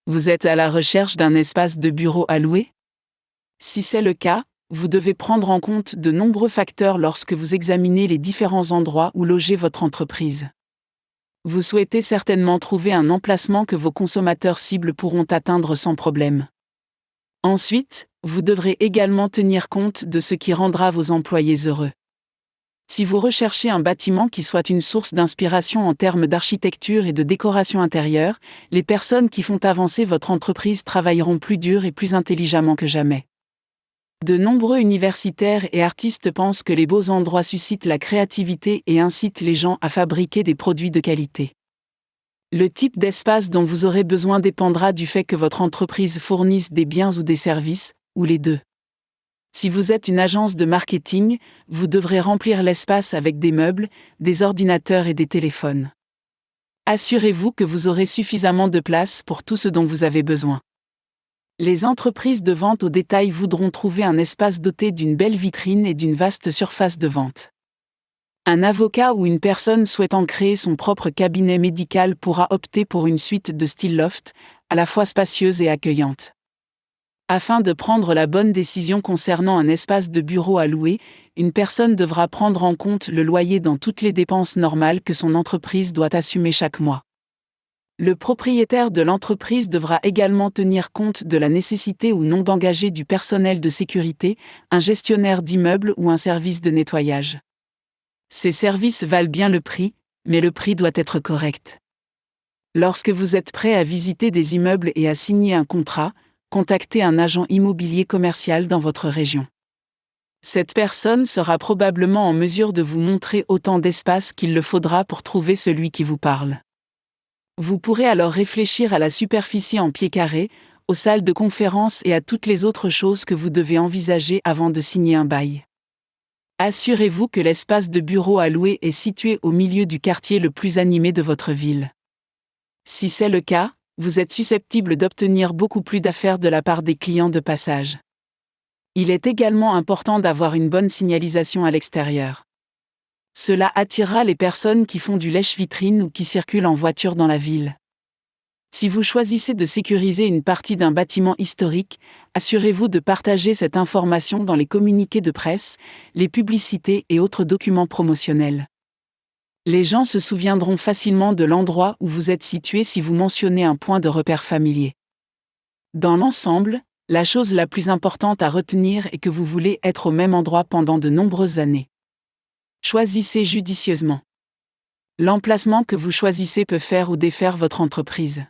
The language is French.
Vous êtes à la recherche d'un espace de bureau à louer? Si c'est le cas, vous devez prendre en compte de nombreux facteurs lorsque vous examinez les différents endroits où loger votre entreprise. Vous souhaitez certainement trouver un emplacement que vos consommateurs cibles pourront atteindre sans problème. Ensuite, vous devrez également tenir compte de ce qui rendra vos employés heureux. Si vous recherchez un bâtiment qui soit une source d'inspiration en termes d'architecture et de décoration intérieure, les personnes qui font avancer votre entreprise travailleront plus dur et plus intelligemment que jamais. De nombreux universitaires et artistes pensent que les beaux endroits suscitent la créativité et incitent les gens à fabriquer des produits de qualité. Le type d'espace dont vous aurez besoin dépendra du fait que votre entreprise fournisse des biens ou des services, ou les deux. Si vous êtes une agence de marketing, vous devrez remplir l'espace avec des meubles, des ordinateurs et des téléphones. Assurez-vous que vous aurez suffisamment de place pour tout ce dont vous avez besoin. Les entreprises de vente au détail voudront trouver un espace doté d'une belle vitrine et d'une vaste surface de vente. Un avocat ou une personne souhaitant créer son propre cabinet médical pourra opter pour une suite de style loft, à la fois spacieuse et accueillante. Afin de prendre la bonne décision concernant un espace de bureau à louer, une personne devra prendre en compte le loyer dans toutes les dépenses normales que son entreprise doit assumer chaque mois. Le propriétaire de l'entreprise devra également tenir compte de la nécessité ou non d'engager du personnel de sécurité, un gestionnaire d'immeuble ou un service de nettoyage. Ces services valent bien le prix, mais le prix doit être correct. Lorsque vous êtes prêt à visiter des immeubles et à signer un contrat, contactez un agent immobilier commercial dans votre région. Cette personne sera probablement en mesure de vous montrer autant d'espace qu'il le faudra pour trouver celui qui vous parle. Vous pourrez alors réfléchir à la superficie en pieds carrés, aux salles de conférence et à toutes les autres choses que vous devez envisager avant de signer un bail. Assurez-vous que l'espace de bureau à louer est situé au milieu du quartier le plus animé de votre ville. Si c'est le cas, vous êtes susceptible d'obtenir beaucoup plus d'affaires de la part des clients de passage. Il est également important d'avoir une bonne signalisation à l'extérieur. Cela attirera les personnes qui font du lèche-vitrine ou qui circulent en voiture dans la ville. Si vous choisissez de sécuriser une partie d'un bâtiment historique, assurez-vous de partager cette information dans les communiqués de presse, les publicités et autres documents promotionnels. Les gens se souviendront facilement de l'endroit où vous êtes situé si vous mentionnez un point de repère familier. Dans l'ensemble, la chose la plus importante à retenir est que vous voulez être au même endroit pendant de nombreuses années. Choisissez judicieusement. L'emplacement que vous choisissez peut faire ou défaire votre entreprise.